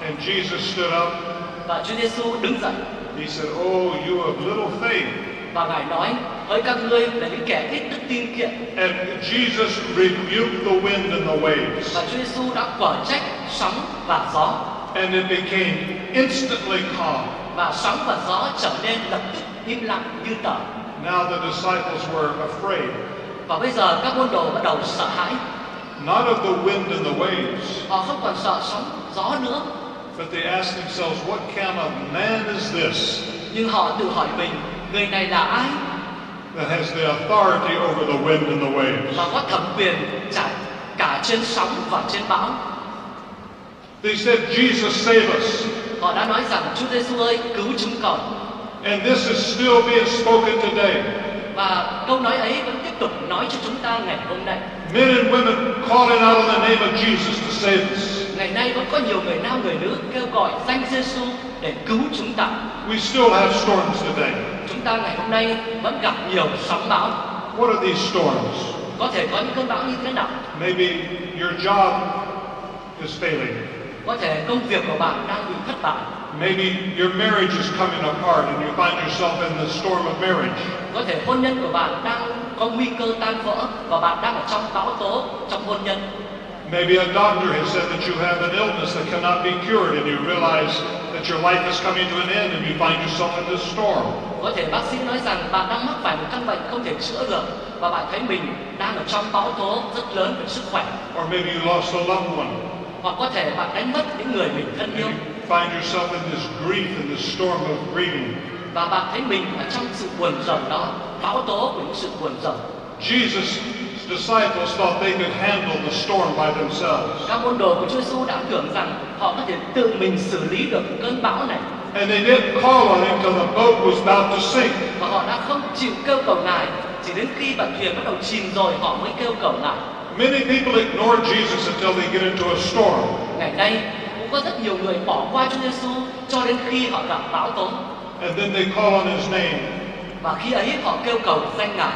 [SPEAKER 5] And Jesus stood up.
[SPEAKER 9] Và Chúa Giêsu đứng dậy.
[SPEAKER 5] He said, "Oh, you of little faith."
[SPEAKER 9] Và Ngài nói, hỡi các ngươi là những kẻ ít đức tin kiện.
[SPEAKER 5] And Jesus rebuked the wind and the waves.
[SPEAKER 9] Và Chúa Giêsu đã quở trách sóng và gió.
[SPEAKER 5] And it became instantly calm.
[SPEAKER 9] Và sóng và gió trở nên lập tức im lặng như tờ.
[SPEAKER 5] Now the disciples were afraid.
[SPEAKER 9] Và bây giờ các môn đồ bắt đầu sợ hãi.
[SPEAKER 5] Not of the wind and the waves.
[SPEAKER 9] Họ không còn sợ sóng, gió nữa.
[SPEAKER 5] But they asked themselves, what kind of man is this
[SPEAKER 9] Nhưng họ tự hỏi mình, người này là ai
[SPEAKER 5] that has the authority over the wind and the waves?
[SPEAKER 9] mà có thẩm quyền trải cả trên sóng và trên bão?
[SPEAKER 5] They said, Jesus, save us.
[SPEAKER 9] Họ đã nói rằng, Chúa Giêsu ơi, cứu chúng con.
[SPEAKER 5] And this is still being spoken today.
[SPEAKER 9] Và câu nói ấy vẫn tiếp tục nói cho chúng ta ngày hôm nay.
[SPEAKER 5] Men and women calling out in the name of Jesus to save us.
[SPEAKER 9] Ngày nay vẫn có nhiều người nam người nữ kêu gọi danh Giêsu để cứu chúng ta.
[SPEAKER 5] We still have storms today.
[SPEAKER 9] Chúng ta ngày hôm nay vẫn gặp nhiều sóng bão.
[SPEAKER 5] What are these storms?
[SPEAKER 9] Có thể có những cơn bão như thế nào?
[SPEAKER 5] Maybe your job is failing.
[SPEAKER 9] Có thể công việc của bạn đang bị thất bại.
[SPEAKER 5] Maybe your marriage is coming apart and you find yourself in the storm of marriage.
[SPEAKER 9] Có thể hôn nhân của bạn đang có nguy cơ tan vỡ và bạn đang ở trong bão tố trong hôn nhân.
[SPEAKER 5] Maybe a doctor has said that you have an illness that cannot be cured and you realize that your life is coming to an end and you find yourself in this storm.
[SPEAKER 9] Có thể bác sĩ nói rằng bạn đang mắc phải một căn bệnh không thể chữa được và bạn thấy mình đang ở trong bão tố rất lớn về sức khỏe.
[SPEAKER 5] Or maybe you lost a loved one.
[SPEAKER 9] Hoặc có thể bạn đánh mất những người mình thân yêu.
[SPEAKER 5] And you find yourself in this grief, in this storm of grieving.
[SPEAKER 9] Và bạn thấy mình ở trong sự buồn rầu đó, bão tố của những sự buồn rầu.
[SPEAKER 5] Jesus' disciples thought they could handle the storm by themselves.
[SPEAKER 9] Các môn đồ của Chúa Giêsu đã tưởng rằng họ có thể tự mình xử lý được cơn bão này.
[SPEAKER 5] And they didn't call on him till the boat was about to sink.
[SPEAKER 9] Và họ đã không chịu kêu cầu Ngài, chỉ đến khi bạn thuyền bắt đầu chìm rồi họ mới kêu cầu Ngài.
[SPEAKER 5] Many people ignore Jesus until they get into a storm.
[SPEAKER 9] Ngày nay cũng có rất nhiều người bỏ qua Chúa Giêsu cho đến khi họ gặp bão tố.
[SPEAKER 5] And then they call on his name.
[SPEAKER 9] Và khi ấy họ kêu cầu danh Ngài.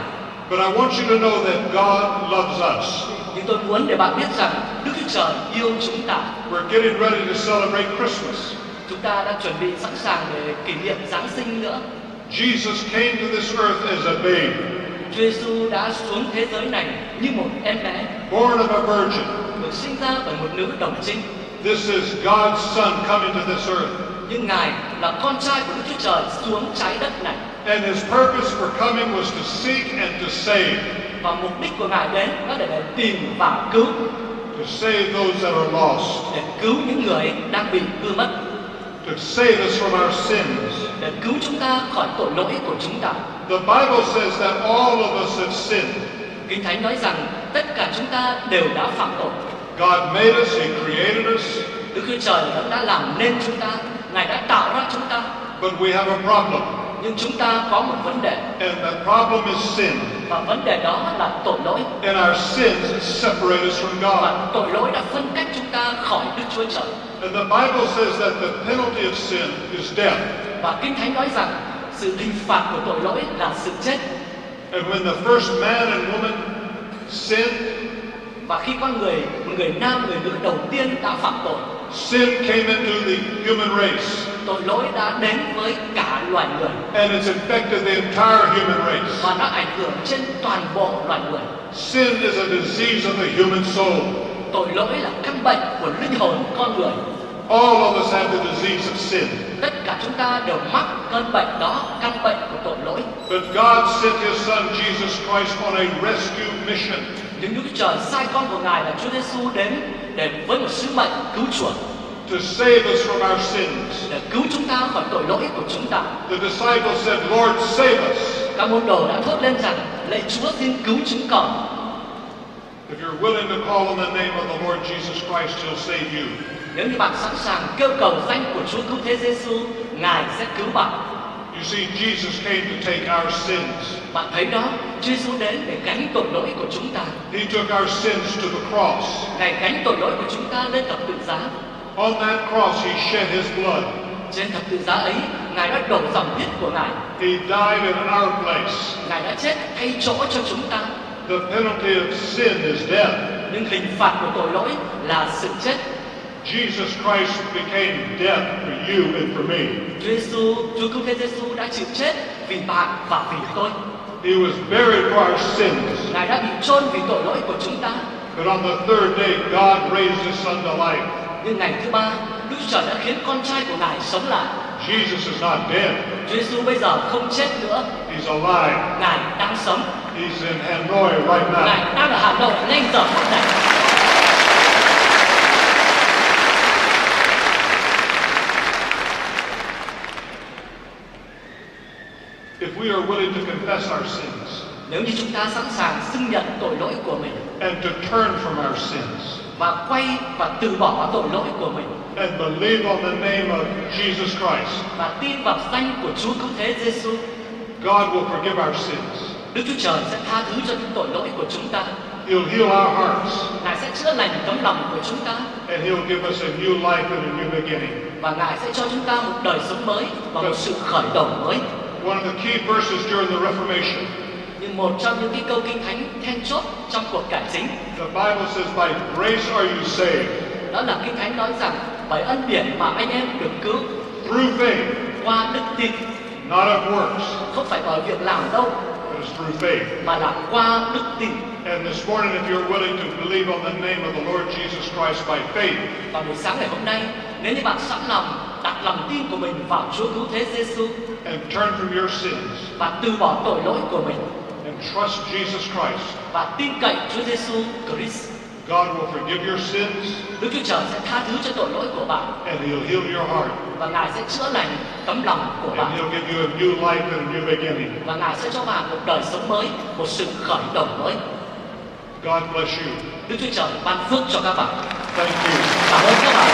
[SPEAKER 5] But I want you to know that God loves us.
[SPEAKER 9] Nhưng tôi muốn để bạn biết rằng Đức Chúa Trời yêu chúng ta.
[SPEAKER 5] We're getting ready to celebrate Christmas.
[SPEAKER 9] Chúng ta đang chuẩn bị sẵn sàng để kỷ niệm Giáng sinh nữa.
[SPEAKER 5] Jesus came to this earth as a babe,
[SPEAKER 9] Chúa Giêsu đã xuống thế giới này như một em bé,
[SPEAKER 5] born of a virgin.
[SPEAKER 9] được sinh ra bởi một nữ đồng trinh.
[SPEAKER 5] This is God's Son coming to this earth.
[SPEAKER 9] Nhưng Ngài là con trai của Đức Chúa Trời xuống trái đất này.
[SPEAKER 5] And his purpose for coming was to seek and to save.
[SPEAKER 9] Và mục đích của Ngài đến đó để tìm và cứu,
[SPEAKER 5] To save those that are lost.
[SPEAKER 9] để cứu những người đang bị hư mất,
[SPEAKER 5] To save us from our sins.
[SPEAKER 9] để cứu chúng ta khỏi tội lỗi của chúng ta.
[SPEAKER 5] The Bible says that all of us have sinned.
[SPEAKER 9] Kinh Thánh nói rằng tất cả chúng ta đều đã phạm tội.
[SPEAKER 5] God made us, he created us,
[SPEAKER 9] Đức Chúa Trời đã làm nên chúng ta, Ngài đã tạo ra chúng ta.
[SPEAKER 5] but we have a problem.
[SPEAKER 9] Nhưng chúng ta có một vấn đề,
[SPEAKER 5] And that problem is sin.
[SPEAKER 9] và vấn đề đó là tội lỗi.
[SPEAKER 5] And our sins separate us from God.
[SPEAKER 9] Và tội lỗi đã phân cách chúng ta khỏi Đức Chúa Trời.
[SPEAKER 5] And the Bible says that the penalty of sin is death.
[SPEAKER 9] Và Kinh Thánh nói rằng sự hình phạt của tội lỗi là sự chết.
[SPEAKER 5] And when the first man and woman sinned,
[SPEAKER 9] Và khi một người nam, người nữ đầu tiên đã phạm tội,
[SPEAKER 5] Sin came into the human race,
[SPEAKER 9] Tội lỗi đã đến với cả loài người
[SPEAKER 5] and it's infected the entire human race.
[SPEAKER 9] và nó ảnh hưởng trên toàn bộ loài người.
[SPEAKER 5] Sin is a disease of the human soul.
[SPEAKER 9] Tội lỗi là căn bệnh của linh hồn con người.
[SPEAKER 5] All of us have the disease of sin.
[SPEAKER 9] Tất cả chúng ta đều mắc cơn bệnh đó, căn bệnh của tội lỗi.
[SPEAKER 5] But God sent His Son Jesus Christ on a rescue mission.
[SPEAKER 9] Nhưng Đức Chúa Trời sai con của Ngài là Chúa Giêsu đến để với một sứ mệnh cứu chuộc,
[SPEAKER 5] To save us from our sins.
[SPEAKER 9] để cứu chúng ta khỏi tội lỗi của chúng ta.
[SPEAKER 5] The disciples said, Lord, save us.
[SPEAKER 9] Các môn đồ đã thốt lên rằng: lạy Chúa, xin cứu chúng con.
[SPEAKER 5] If you're willing to call on the name of the Lord Jesus Christ, He'll save you.
[SPEAKER 9] Nếu như bạn sẵn sàng kêu cầu danh của Chúa Cứu Thế Giêsu, Ngài sẽ cứu bạn.
[SPEAKER 5] You see, Jesus came to take our sins.
[SPEAKER 9] Bạn thấy đó, Chúa Giêsu đến để gánh tội lỗi của chúng ta.
[SPEAKER 5] He took our sins to the cross.
[SPEAKER 9] Ngài gánh tội lỗi của chúng ta lên thập tự giá.
[SPEAKER 5] On that cross, He shed His blood.
[SPEAKER 9] Trên thập tự giá ấy, Ngài đã đổ dòng huyết của Ngài.
[SPEAKER 5] He died in our place.
[SPEAKER 9] Ngài đã chết thay chỗ cho chúng ta.
[SPEAKER 5] The penalty of sin is death.
[SPEAKER 9] Nhưng hình phạt của tội lỗi là sự chết.
[SPEAKER 5] Jesus Christ became death for you and for me.
[SPEAKER 9] Chúa Giêsu, Chúa Cứu Thế Giêsu đã chịu chết vì bạn và vì tôi.
[SPEAKER 5] He was buried for our sins.
[SPEAKER 9] Ngài đã bị chôn vì tội lỗi của chúng ta.
[SPEAKER 5] But on the third day, God raised His Son to life.
[SPEAKER 9] Nhưng ngày thứ ba, Đức Chúa Trời đã khiến con trai của Ngài sống lại.
[SPEAKER 5] Jesus is not dead.
[SPEAKER 9] Chúa Giêsu bây giờ không chết nữa.
[SPEAKER 5] He's alive.
[SPEAKER 9] Ngài đang sống.
[SPEAKER 5] He's in Hanoi right now.
[SPEAKER 9] Ngài đang ở Hà Nội ngay giờ phút này.
[SPEAKER 5] If we are willing to confess our sins
[SPEAKER 9] Nếu như chúng ta sẵn sàng xưng nhận tội lỗi của mình
[SPEAKER 5] and to turn from our sins
[SPEAKER 9] và quay và từ bỏ tội lỗi của mình
[SPEAKER 5] and believe on the name of Jesus Christ,
[SPEAKER 9] và tin vào danh của Chúa Cứu Thế Giêsu,
[SPEAKER 5] God will forgive our sins.
[SPEAKER 9] Đức Chúa Trời sẽ tha thứ cho những tội lỗi của chúng ta.
[SPEAKER 5] He'll heal our hearts,
[SPEAKER 9] Ngài sẽ chữa lành tấm lòng của chúng ta
[SPEAKER 5] and He'll give us a new life and a new beginning.
[SPEAKER 9] và Ngài sẽ cho chúng ta một đời sống mới và một sự khởi đầu mới.
[SPEAKER 5] One of the key verses during the Reformation,
[SPEAKER 9] Nhưng một trong những cái câu kinh thánh then chốt trong cuộc cải chính,
[SPEAKER 5] the Bible says, by grace are you saved,
[SPEAKER 9] đó là kinh thánh nói rằng bởi ân điển mà anh em được cứu
[SPEAKER 5] through faith,
[SPEAKER 9] qua đức tin,
[SPEAKER 5] not of works,
[SPEAKER 9] không phải bởi việc làm đâu
[SPEAKER 5] but it's through faith.
[SPEAKER 9] mà là qua đức tin.
[SPEAKER 5] And this morning, if you're willing to believe on the name of the Lord Jesus Christ by faith,
[SPEAKER 9] Và buổi sáng ngày hôm nay, nếu như bạn sẵn lòng đặt lòng tin của mình vào Chúa Cứu Thế Giêsu
[SPEAKER 5] and turn from your sins,
[SPEAKER 9] và từ bỏ tội lỗi của mình
[SPEAKER 5] and trust Jesus Christ,
[SPEAKER 9] và tin cậy Chúa Giêsu Christ,
[SPEAKER 5] God will forgive your sins,
[SPEAKER 9] Đức Chúa Trời sẽ tha thứ cho tội lỗi của bạn
[SPEAKER 5] and He'll heal your heart,
[SPEAKER 9] và Ngài sẽ chữa lành tấm lòng của
[SPEAKER 5] and
[SPEAKER 9] bạn
[SPEAKER 5] He'll give you a new life and a new beginning.
[SPEAKER 9] và Ngài sẽ cho bạn một đời sống mới, một sự khởi đầu mới.
[SPEAKER 5] God bless you.
[SPEAKER 9] Đức Chúa Trời ban phước cho các bạn.
[SPEAKER 5] Thank you.
[SPEAKER 9] Cảm ơn các bạn.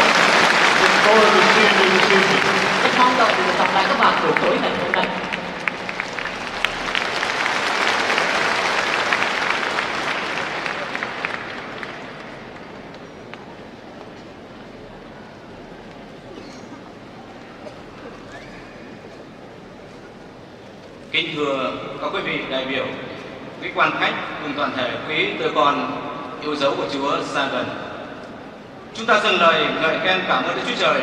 [SPEAKER 5] Look forward to seeing you this evening.
[SPEAKER 9] Rất mong đợi được gặp lại các bạn buổi tối ngày hôm nay.
[SPEAKER 10] Kính thưa các quý vị đại biểu, quý quan khách cùng toàn thể quý tơ con yêu dấu của Chúa xa gần. Chúng ta dâng lời ngợi khen cảm ơn Đức Chúa Trời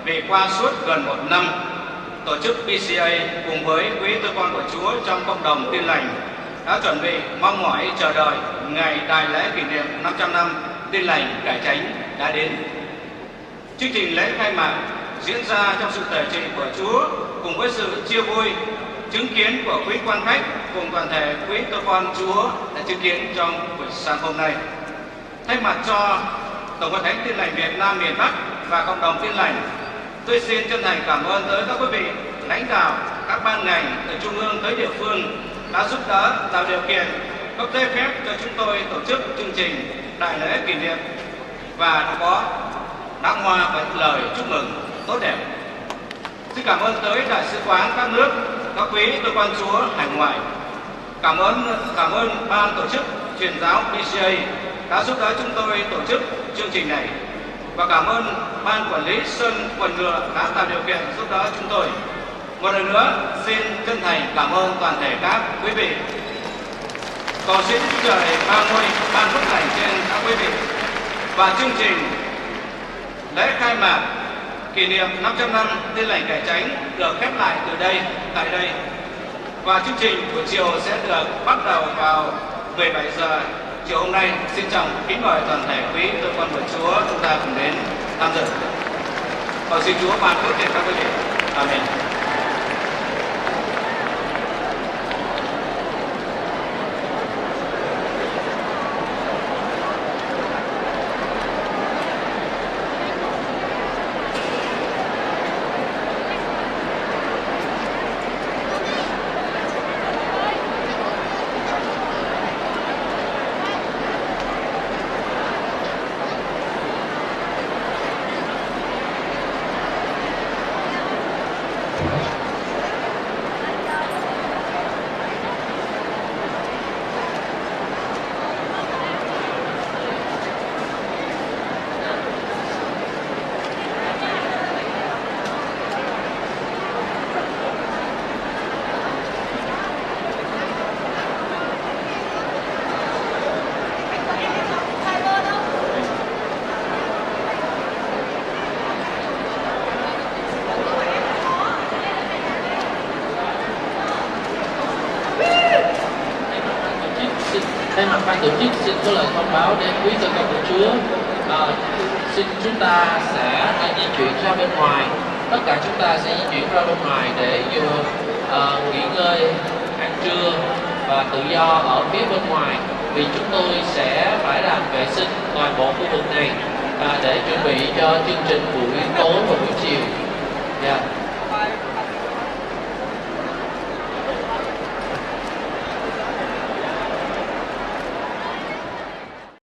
[SPEAKER 10] vì qua suốt gần một năm, tổ chức PCA cùng với quý tơ con của Chúa trong cộng đồng Tin Lành đã chuẩn bị mong mỏi chờ đợi ngày đại lễ kỷ niệm 500 năm Tin Lành Cải Chánh đã đến. Chương trình lễ khai mạc diễn ra trong sự tể trị của Chúa cùng với sự chia vui chứng kiến của quý quan khách cùng toàn thể quý cơ quan Chúa đã chứng kiến trong buổi sáng hôm nay. Thay mặt cho Tổng hội Thánh Tin Lành Việt Nam miền Bắc và cộng đồng Tin Lành, tôi xin chân thành cảm ơn tới các quý vị lãnh đạo các ban ngành từ trung ương tới địa phương đã giúp đỡ tạo điều kiện cấp giấy phép cho chúng tôi tổ chức chương trình đại lễ kỷ niệm và đã có đăng hoa và những lời chúc mừng tốt đẹp. Xin cảm ơn tới đại sứ quán các nước, các quý cơ quan Chúa hải ngoại. Cảm ơn ban tổ chức truyền giáo PCA đã giúp đỡ chúng tôi tổ chức chương trình này, và cảm ơn ban quản lý sân quần ngựa đã tạo điều kiện giúp đỡ chúng tôi. Một lần nữa xin chân thành cảm ơn toàn thể các quý vị. Cầu xin Chúa Trời ban ngôi ban phước lành trên các quý vị, và chương trình Lễ khai mạc kỷ niệm 500 năm Tin lành cải chánh được khép lại tại đây. Và chương trình buổi chiều sẽ được bắt đầu vào 17 giờ chiều hôm nay. Xin kính mời toàn thể quý cơ quan của Chúa chúng ta cùng đến tham dự. Và xin Chúa ban phước trên các quý vị. Amen.
[SPEAKER 9] Thay mặt ban tổ chức xin có lời thông báo đến quý cơ con của Chúa. Xin chúng ta sẽ di chuyển ra bên ngoài. Tất cả chúng ta sẽ di chuyển ra bên ngoài để vô nghỉ ngơi, ăn trưa và tự do ở phía bên ngoài. Vì chúng tôi sẽ phải làm vệ sinh toàn bộ khu vực này để chuẩn bị cho chương trình buổi